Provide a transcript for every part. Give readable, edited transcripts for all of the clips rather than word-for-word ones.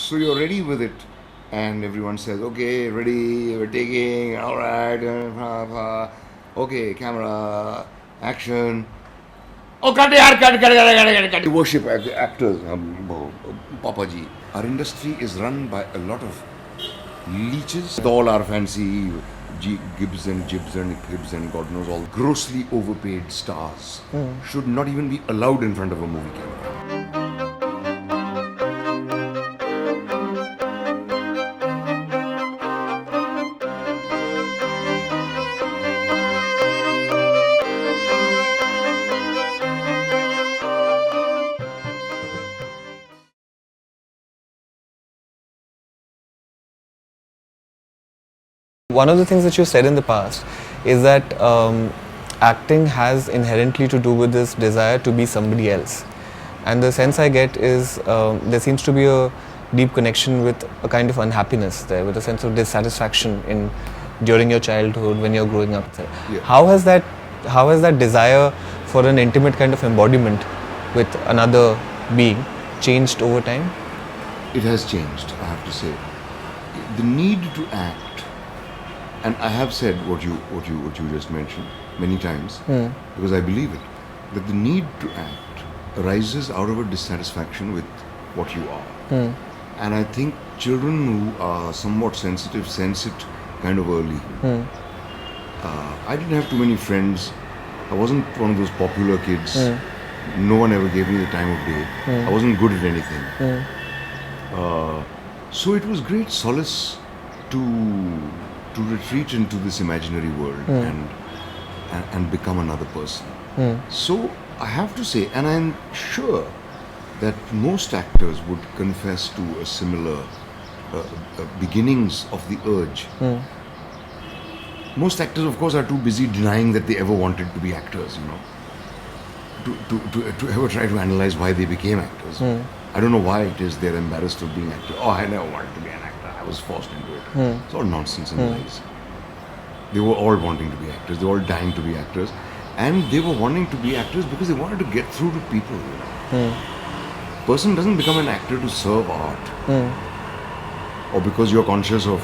So you're ready with it, and everyone says, okay, ready, we're taking, all right, okay, camera, action. Oh, cut it, cut. We worship actors, Papa Ji. Our industry is run by a lot of leeches. With all our fancy Gibbs and Gibbs and God knows all grossly overpaid stars should not even be allowed in front of a movie camera. One of the things that you said in the past is that acting has inherently to do with this desire to be somebody else. And the sense I get is there seems to be a deep connection with a kind of unhappiness there, with a sense of dissatisfaction during your childhood when you're growing up. Yeah. How has that desire for an intimate kind of embodiment with another being changed over time? It has changed, I have to say. The need to act, and I have said what you just mentioned many times, because I believe it, that the need to act arises out of a dissatisfaction with what you are. And I think children who are somewhat sensitive sense it kind of early. I didn't have too many friends. I wasn't one of those popular kids. No one ever gave me the time of day. I wasn't good at anything. So it was great solace to retreat into this imaginary world and become another person. So I have to say, and I'm sure that most actors would confess to a similar beginnings of the urge. Most actors, of course, are too busy denying that they ever wanted to be actors, to ever try to analyze why they became actors. I don't know why it is they're embarrassed of being actors. Oh, I never wanted to be an actor. I was forced into it. It's all nonsense and lies. They were all wanting to be actors. They were all dying to be actors. And they were wanting to be actors because they wanted to get through to people. Person doesn't become an actor to serve art. Or because you're conscious of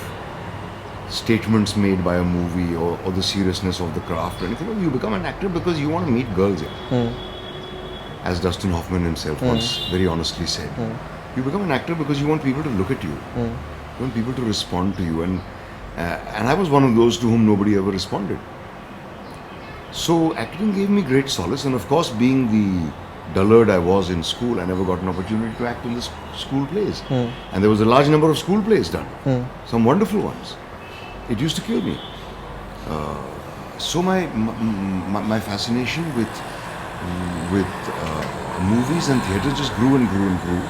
statements made by a movie or the seriousness of the craft or anything. You become an actor because you want to meet girls here. As Dustin Hoffman himself once very honestly said. You become an actor because you want people to look at you. You want people to respond to you. And I was one of those to whom nobody ever responded. So acting gave me great solace. And of course, being the dullard I was in school, I never got an opportunity to act in the school plays. And there was a large number of school plays done. Some wonderful ones. It used to kill me. So my fascination with movies and theatre just grew and grew and grew.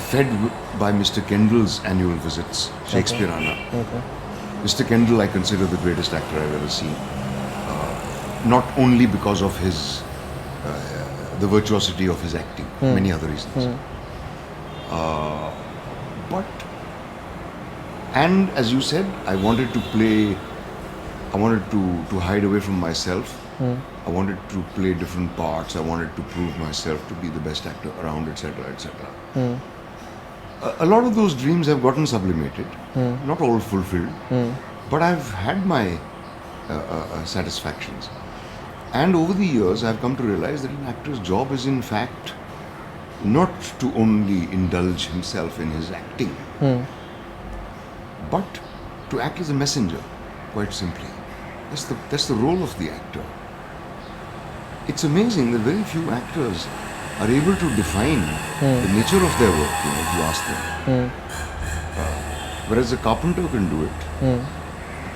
Fed by Mr. Kendall's annual visits, Shakespeareana. Mr. Kendall I consider the greatest actor I've ever seen. Not only because of his the virtuosity of his acting, many other reasons. And as you said, I wanted to hide away from myself. I wanted to play different parts. I wanted to prove myself to be the best actor around, etc., etc. A lot of those dreams have gotten sublimated, not all fulfilled, but I've had my satisfactions. And over the years, I've come to realize that an actor's job is in fact not to only indulge himself in his acting, but to act as a messenger, quite simply. That's the role of the actor. It's amazing that very few actors are able to define the nature of their work, if you ask them. Whereas a carpenter can do it, a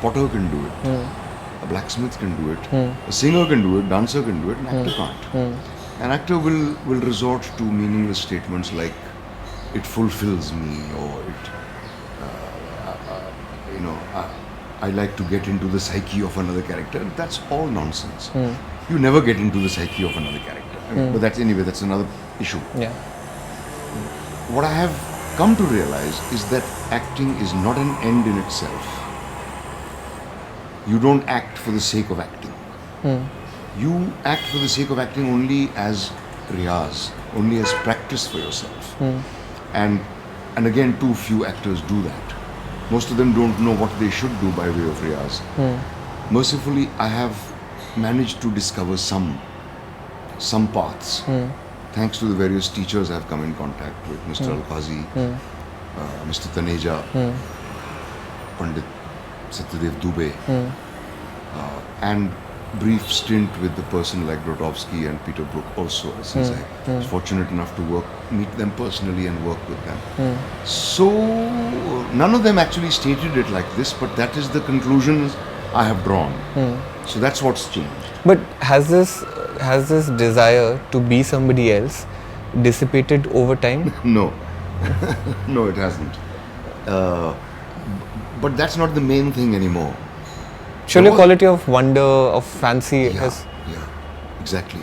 potter can do it, a blacksmith can do it, a singer can do it, dancer can do it, an actor can't. An actor will resort to meaningless statements like, it fulfills me, or I like to get into the psyche of another character. That's all nonsense. You never get into the psyche of another character. But that's another issue. Yeah. What I have come to realize is that acting is not an end in itself. You don't act for the sake of acting. You act for the sake of acting only as riyaz, only as practice for yourself. And And again, too few actors do that. Most of them don't know what they should do by way of riyaz. Mercifully, I have managed to discover some paths. Thanks to the various teachers I have come in contact with, Mr. Al-Qazi, Mr. Taneja, Pandit Satyadev Dubey, and brief stint with the person like Grotowski and Peter Brook also, since I was fortunate enough to meet them personally and work with them. So none of them actually stated it like this, but that is the conclusions I have drawn. So that's what's changed. But has this desire to be somebody else dissipated over time? No. No, it hasn't. But that's not the main thing anymore. Surely a quality of wonder, of fancy has... Yeah, exactly.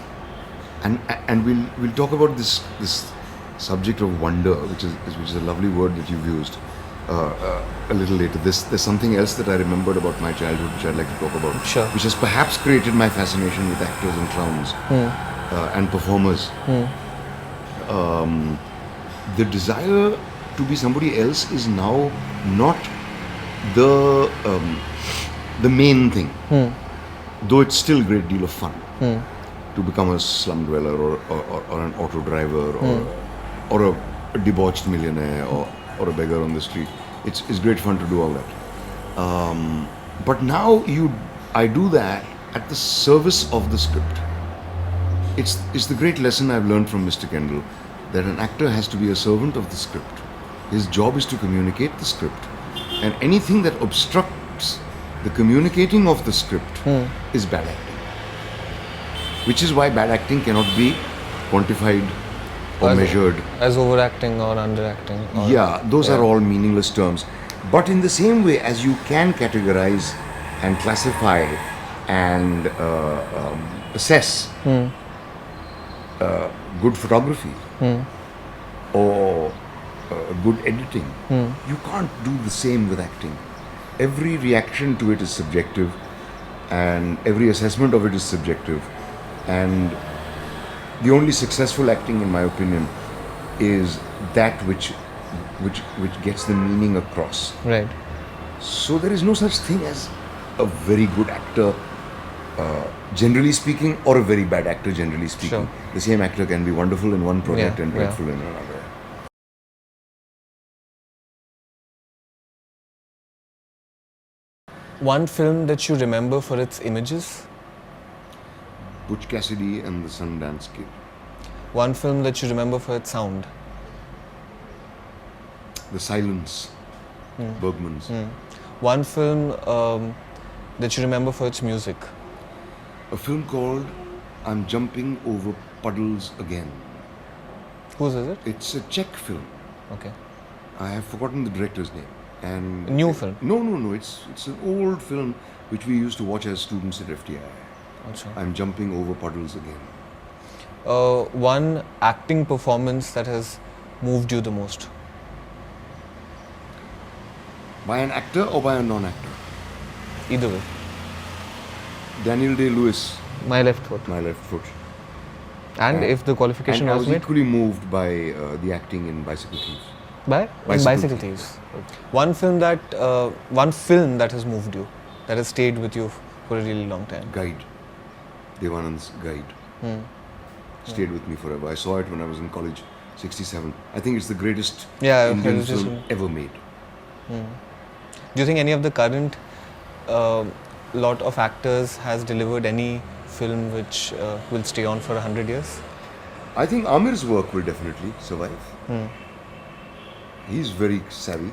And we'll talk about this subject of wonder, which is a lovely word that you've used, a little later. There's something else that I remembered about my childhood which I'd like to talk about. Sure. Which has perhaps created my fascination with actors and clowns and performers. The desire to be somebody else is now not the main thing, though it's still a great deal of fun to become a slum dweller or an auto driver or a debauched millionaire or a beggar on the street. It's great fun to do all that. But now I do that at the service of the script. It's the great lesson I've learned from Mr. Kendall, that an actor has to be a servant of the script. His job is to communicate the script, and anything that obstructs the communicating of the script is bad acting. Which is why bad acting cannot be quantified or measured. As overacting or underacting. Yeah, those are all meaningless terms. But in the same way as you can categorize and classify and assess good photography or good editing, you can't do the same with acting. Every reaction to it is subjective, and every assessment of it is subjective, and the only successful acting, in my opinion, is that which gets the meaning across. Right. So there is no such thing as a very good actor, generally speaking, or a very bad actor, generally speaking. Sure. The same actor can be wonderful in one project and dreadful in another. One film that you remember for its images? Butch Cassidy and the Sundance Kid. One film that you remember for its sound? The Silence, Bergman's. One film that you remember for its music? A film called I'm Jumping Over Puddles Again. Whose is it? It's a Czech film. Okay. I have forgotten the director's name. And A new film? No. It's an old film which we used to watch as students at FTI. Achha. I'm Jumping Over Puddles Again. One acting performance that has moved you the most? By an actor or by a non-actor? Either way. Daniel Day-Lewis. My Left Foot. My Left Foot. And if the qualification and I was was made? equally moved by the acting in Bicycle Thieves. By? Bicycle Thieves. One film that has moved you, that has stayed with you for a really long time. Guide. Devanand's Guide. Stayed with me forever. I saw it when I was in college, 67. I think it's the greatest Indian film ever made. Do you think any of the current lot of actors has delivered any film which will stay on for 100 years? I think Amir's work will definitely survive. He's very savvy.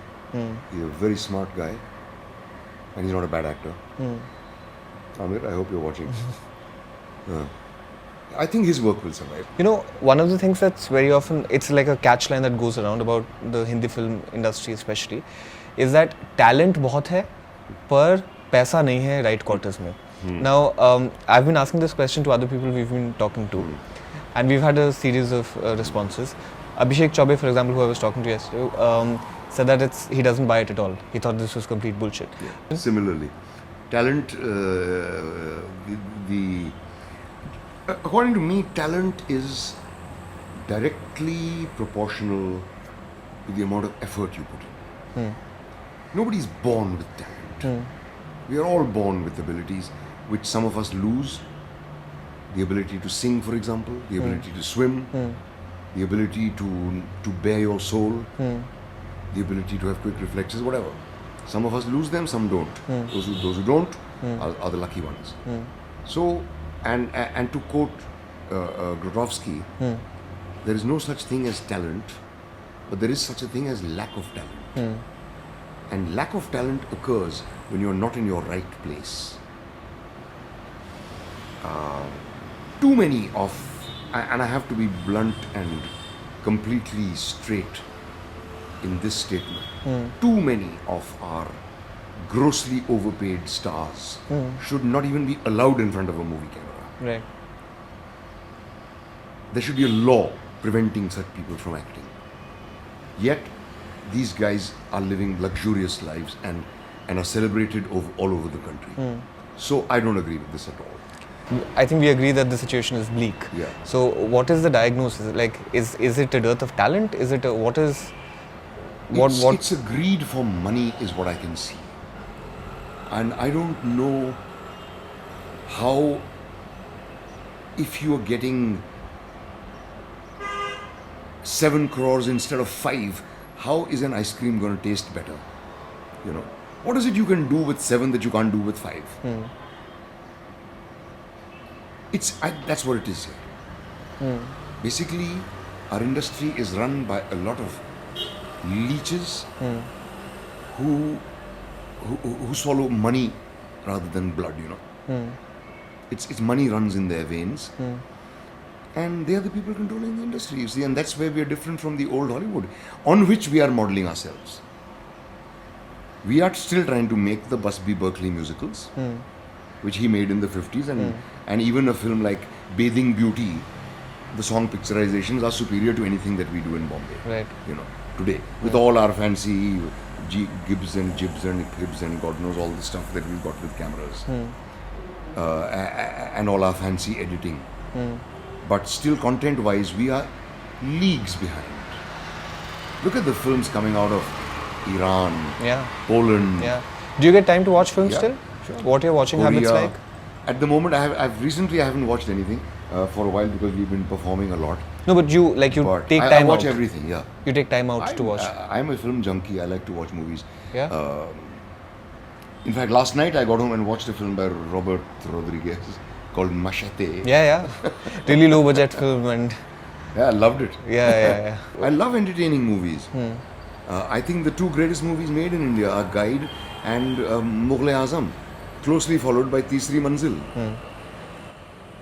He's a very smart guy. And he's not a bad actor. Amir, I hope you're watching. I think his work will survive. You know, one of the things that's very often, it's like a catch line that goes around about the Hindi film industry especially, is that talent बहुत है, पर पैसा नहीं है right quarters में. Now, I've been asking this question to other people we've been talking to, and we've had a series of responses. Abhishek Chaubey, for example, who I was talking to yesterday, said that he doesn't buy it at all. He thought this was complete bullshit. Yeah. Similarly, talent, according to me, talent is directly proportional to the amount of effort you put in. Nobody's born with talent. We are all born with abilities, which some of us lose. The ability to sing, for example, the ability to swim, the ability to bear your soul, the ability to have quick reflexes, whatever. Some of us lose them, some don't. Those who don't are the lucky ones. So, and to quote Grotowski, there is no such thing as talent, but there is such a thing as lack of talent. And lack of talent occurs when you are not in your right place. Too many of, and I have to be blunt and completely straight in this statement, too many of our grossly overpaid stars should not even be allowed in front of a movie camera. Right. There should be a law preventing such people from acting. Yet, these guys are living luxurious lives and are celebrated all over the country. So I don't agree with this at all. I think we agree that the situation is bleak. Yeah. So what is the diagnosis? Like, is it a dearth of talent? Is it a, what is, what? It's a greed for money is what I can see. And I don't know how, if you are getting 7 crores instead of 5, how is an ice cream going to taste better? You know, what is it you can do with 7 that you can't do with 5? That's what it is here. Basically, our industry is run by a lot of leeches who swallow money rather than blood. You know, it's money runs in their veins. And they are the people controlling the industry, you see, and that's where we are different from the old Hollywood, on which we are modeling ourselves. We are still trying to make the Busby Berkeley musicals, which he made in the 50s, and even a film like Bathing Beauty, the song picturizations are superior to anything that we do in Bombay. Right. You know, today, with all our fancy Gibbs and Jibs and Hibs and God knows all the stuff that we've got with cameras, and all our fancy editing. But still, content-wise, we are leagues behind. Look at the films coming out of Iran, Poland. Yeah. Do you get time to watch films still? Sure. What are your watching habits like? At the moment, I haven't watched anything for a while because we've been performing a lot. No, but you take time out. I watch everything. Yeah. You take time out to watch. I'm a film junkie. I like to watch movies. Yeah. In fact, last night I got home and watched a film by Robert Rodriguez called Machete. Yeah. Really low budget film and. Yeah, I loved it. Yeah. I love entertaining movies. I think the 2 greatest movies made in India are Guide and Mughal-e-Azam, closely followed by Teesri Manzil.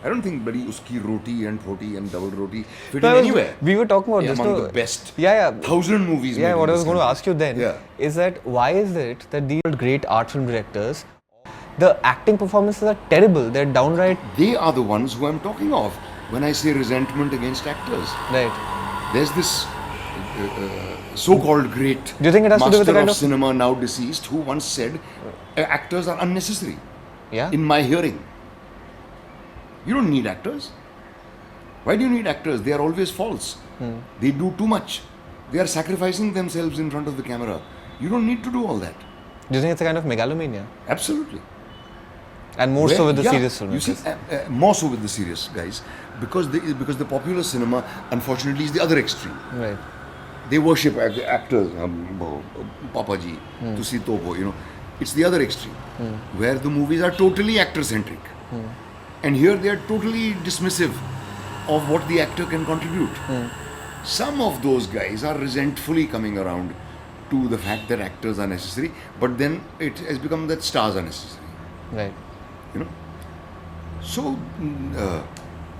I don't think bloody Uski Roti and Thoti and Double Roti fit in anywhere. We were talking about this. Among the best. 1,000 movies. Yeah, what I was going to ask you then is that why is it that these great art film directors, the acting performances are terrible? They're downright. They are the ones who I'm talking of when I say resentment against actors. Right. There's this so-called great Do you think it has to do with the kind of cinema now deceased who once said actors are unnecessary. Yeah. In my hearing. You don't need actors. Why do you need actors? They are always false. They do too much. They are sacrificing themselves in front of the camera. You don't need to do all that. Do you think it's a kind of megalomania? Absolutely. And more so with the serious films. You see, more so with the serious guys, because the popular cinema, unfortunately, is the other extreme. Right. They worship actors, Papaji, Tusi Topo, you know. It's the other extreme, where the movies are totally actor-centric. And here they are totally dismissive of what the actor can contribute. Some of those guys are resentfully coming around to the fact that actors are necessary, but then it has become that stars are necessary. Right. You know. So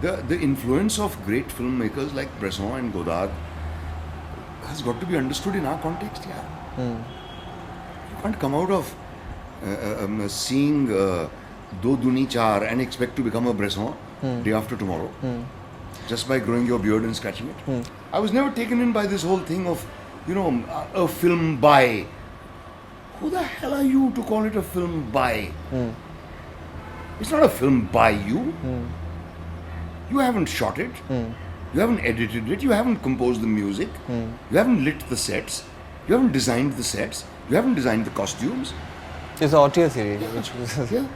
the influence of great filmmakers like Bresson and Godard has got to be understood in our context. You can't come out of seeing Do Duni Char and expect to become a Bresson day after tomorrow just by growing your beard and scratching it. I was never taken in by this whole thing of, you know, a film by. Who the hell are you to call it a film by? It's not a film by you. You haven't shot it. You haven't edited it. You haven't composed the music. You haven't lit the sets. You haven't designed the sets. You haven't designed the costumes. It's an auteur series, which was Yeah.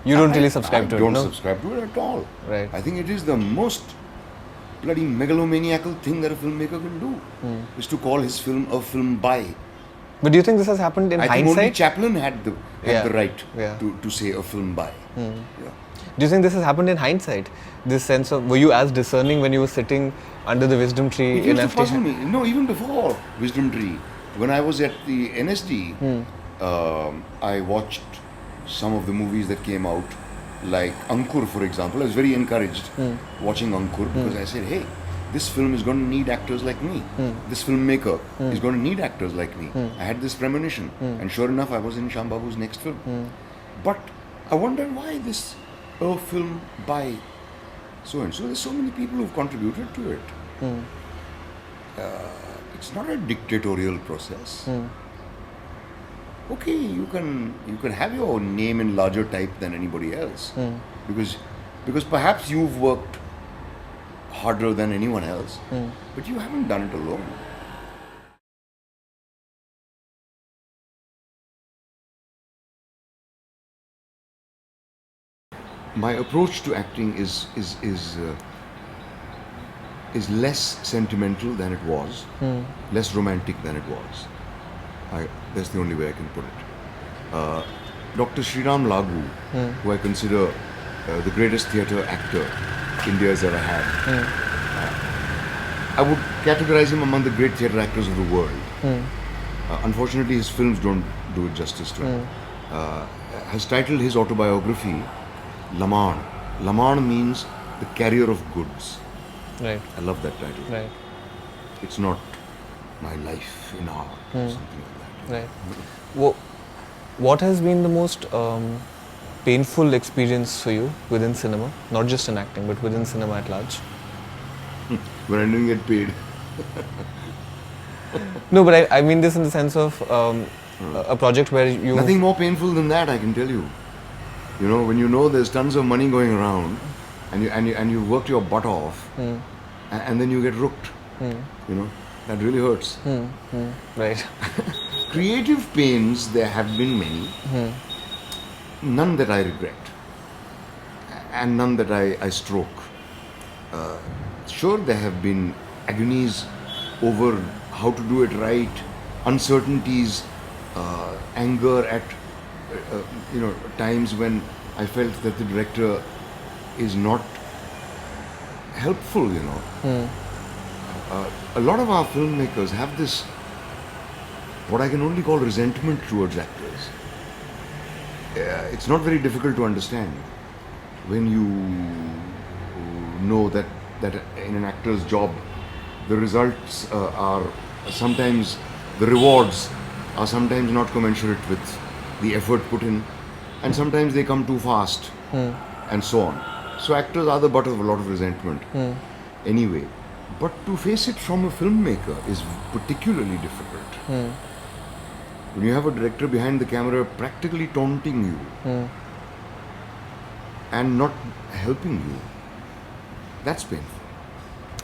you don't really subscribe to I it, don't no? subscribe to it at all. Right. I think it is the most bloody megalomaniacal thing that a filmmaker can do, is to call his film a film by. But do you think this has happened in I think only hindsight? Chaplin had the Yeah. right Yeah. to say a film by. Yeah. Do you think this has happened in hindsight? This sense of, were you as discerning when you were sitting under the wisdom tree It in used to puzzle FT? me. No, even before Wisdom Tree, when I was at the NSD, I watched some of the movies that came out, like Ankur, for example. I was very encouraged watching Ankur because I said, hey, this film is going to need actors like me. This filmmaker is going to need actors like me. I had this premonition, and sure enough, I was in Shambabu's next film. But I wonder why this film by so and so. There's so many people who've contributed to it. It's not a dictatorial process. Okay, you can have your name in larger type than anybody else, because perhaps you've worked harder than anyone else, but you haven't done it alone. My approach to acting is less sentimental than it was, less romantic than it was. That's the only way I can put it. Dr. Sriram Lagu, who I consider the greatest theatre actor India has ever had, I would categorize him among the great theatre actors of the world. Unfortunately, his films don't do it justice to him. Has titled his autobiography Laman. Laman means the carrier of goods. Right, I love that title. right, It's not my life in art or something like that. right. What has been the most painful experience for you within cinema? Not just in acting, but within cinema at large? When I didn't get paid. No, but I mean this in the sense of a project where you... Nothing more painful than that, I can tell you. You know, when you know there's tons of money going around, and you worked your butt off, and then you get rooked. You know, that really hurts. Right. Creative pains, there have been many. None that I regret, and none that I stroke. Sure, there have been agonies over how to do it right, uncertainties, anger at times when I felt that the director is not helpful. A lot of our filmmakers have this, what I can only call resentment towards actors. It's not very difficult to understand when you know that in an actor's job, the results are sometimes, the rewards are sometimes not commensurate with the effort put in, and sometimes they come too fast, and so on. So actors are the butt of a lot of resentment anyway. But to face it from a filmmaker is particularly difficult. When you have a director behind the camera practically taunting you and not helping you, that's painful.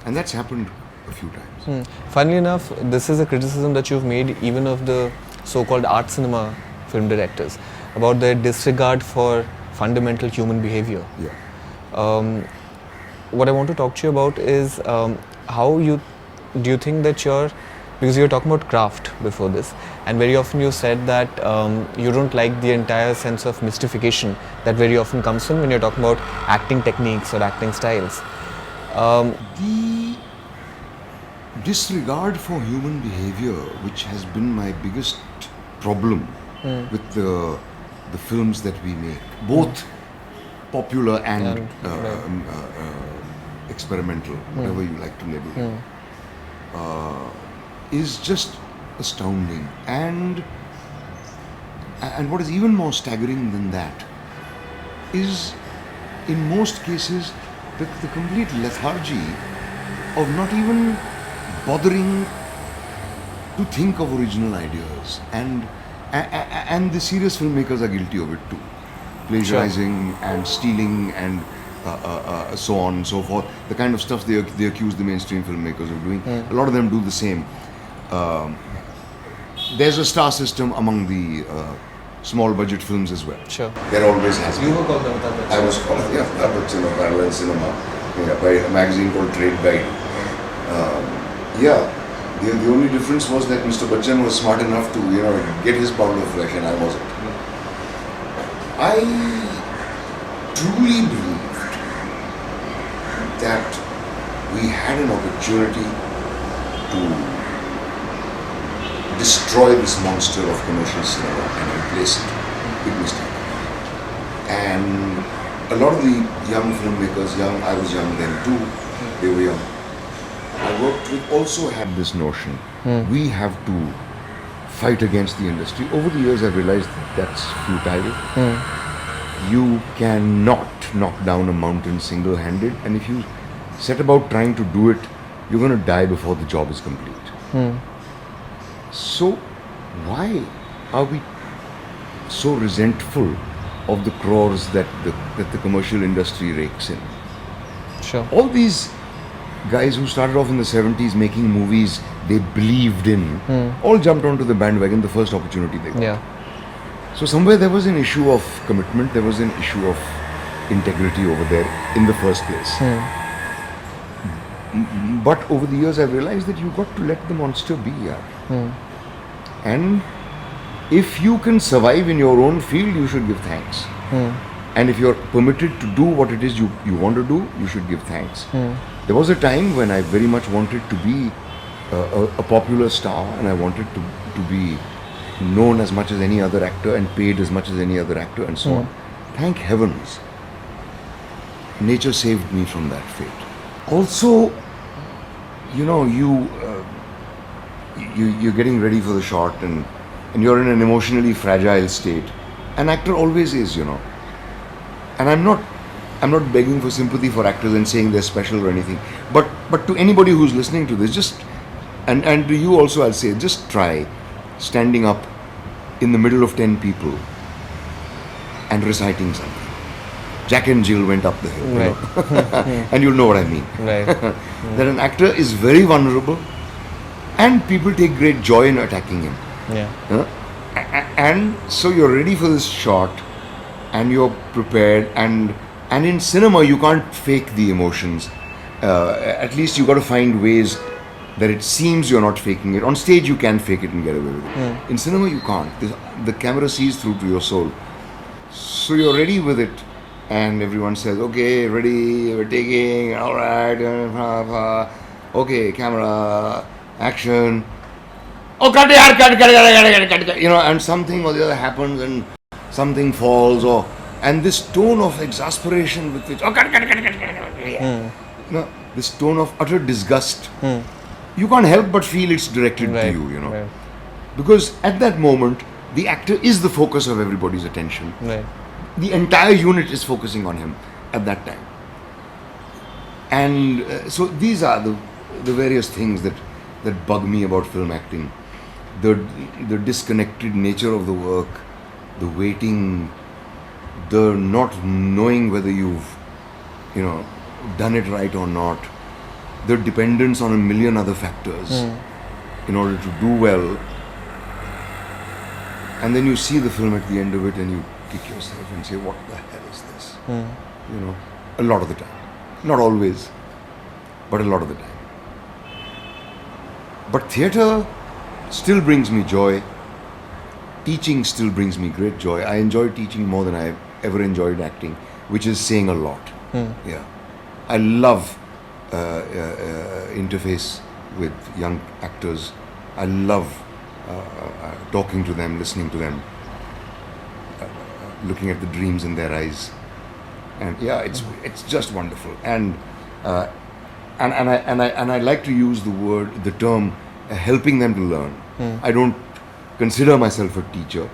And that's happened a few times. Funnily enough, this is a criticism that you've made even of the so-called art cinema film directors, about their disregard for fundamental human behavior. Yeah. What I want to talk to you about is how do you think that because you were talking about craft before this, and very often you said that you don't like the entire sense of mystification that very often comes from when you're talking about acting techniques or acting styles. The disregard for human behavior, which has been my biggest problem with the films that we make, both popular and experimental, whatever you like to label it, is just astounding. And what is even more staggering than that is, in most cases, the complete lethargy of not even bothering to think of original ideas. And the serious filmmakers are guilty of it too. Plagiarizing and stealing and so on and so forth. The kind of stuff they accuse the mainstream filmmakers of doing. A lot of them do the same. There's a star system among the small budget films as well. Sure. There always has been. You were called Amitabh Bachchan. I was called Amitabh Bachchan of parallel cinema, by a magazine called Trade Guide. The only difference was that Mr. Bachchan was smart enough to get his pound of flesh and I wasn't. I truly believed that we had an opportunity to destroy this monster of commercial cinema and replace it. Big mistake. And a lot of the young filmmakers, I was young then too, they were young. I worked with also had this notion, we have to fight against the industry. Over the years I've realized that's futile. You cannot knock down a mountain single-handed, and if you set about trying to do it, you're going to die before the job is complete. So why are we so resentful of the crores that the commercial industry rakes in? Sure. All these guys who started off in the 70s making movies they believed in, all jumped onto the bandwagon the first opportunity they got. Yeah. So somewhere there was an issue of commitment, there was an issue of integrity over there in the first place. But over the years I've realized that you've got to let the monster be. And if you can survive in your own field, you should give thanks. And if you're permitted to do what it is you want to do, you should give thanks. There was a time when I very much wanted to be a popular star, and I wanted to be known as much as any other actor and paid as much as any other actor and so on. Thank heavens, nature saved me from that fate. Also, you're getting ready for the shot and you're in an emotionally fragile state. An actor always is, And I'm not begging for sympathy for actors and saying they're special or anything. But to anybody who's listening to this, and to you also, I'll say, just try standing up in the middle of 10 people and reciting something. Jack and Jill went up the hill, Right. and you'll know what I mean. Right. That an actor is very vulnerable, and people take great joy in attacking him. Yeah. And so you're ready for this shot, and you're prepared. And in cinema, you can't fake the emotions. At least you got to find ways that it seems you're not faking it. On stage, you can fake it and get away with it. In cinema, you can't. The camera sees through to your soul. So you're ready with it. And everyone says, okay, ready, we're taking, all right, okay, camera, action. Oh, cut, and something or the other happens and something falls, and this tone of exasperation with which, this tone of utter disgust, you can't help but feel it's directed to you, Right. Because at that moment, the actor is the focus of everybody's attention. Right. The entire unit is focusing on him at that time. And so these are the various things that bug me about film acting. The disconnected nature of the work, the waiting, the not knowing whether you've done it right or not, the dependence on a million other factors in order to do well. And then you see the film at the end of it and you kick yourself and say, what the hell is this? A lot of the time. Not always, but a lot of the time. But theatre still brings me joy. Teaching still brings me great joy. I enjoy teaching more than I've ever enjoyed acting, which is saying a lot. Yeah, I love interface with young actors. I love talking to them, listening to them, looking at the dreams in their eyes, and yeah, it's just wonderful. And I like to use the term helping them to learn. I don't consider myself a teacher.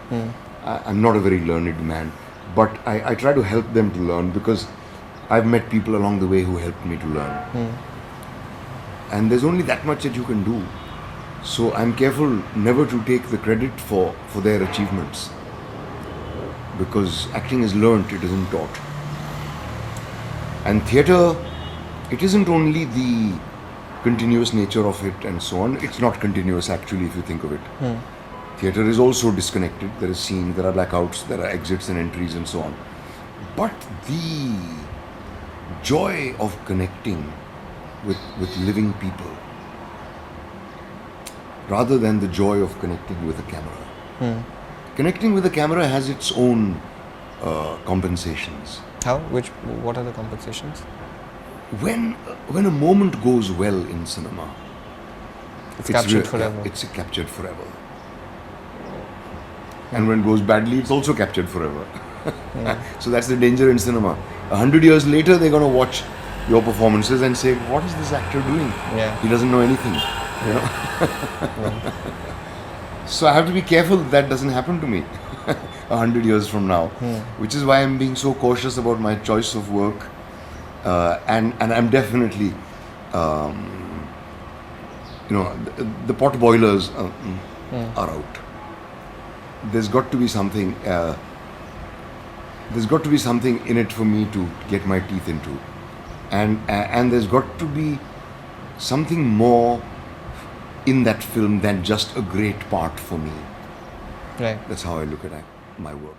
I'm not a very learned man, but I try to help them to learn because I've met people along the way who helped me to learn. And there's only that much that you can do. So I'm careful never to take the credit for their achievements, because acting is learnt, it isn't taught. And theatre, it isn't only the continuous nature of it and so on. It's not continuous actually if you think of it. Theatre is also disconnected. There is scene, there are blackouts, there are exits and entries and so on. But the joy of connecting with living people rather than the joy of connecting with a camera. Connecting with a camera has its own compensations. How? What are the compensations? When a moment goes well in cinema, It's captured forever. It's captured forever. And when it goes badly, it's also captured forever. So that's the danger in cinema. 100 years later, they're going to watch your performances and say, what is this actor doing? Yeah. He doesn't know anything. You know? So I have to be careful that doesn't happen to me 100 years from now, which is why I'm being so cautious about my choice of work. And I'm definitely, the pot boilers are out. There's got to be something. There's got to be something in it for me to get my teeth into, and there's got to be something more in that film than just a great part for me. Right. That's how I look at my work.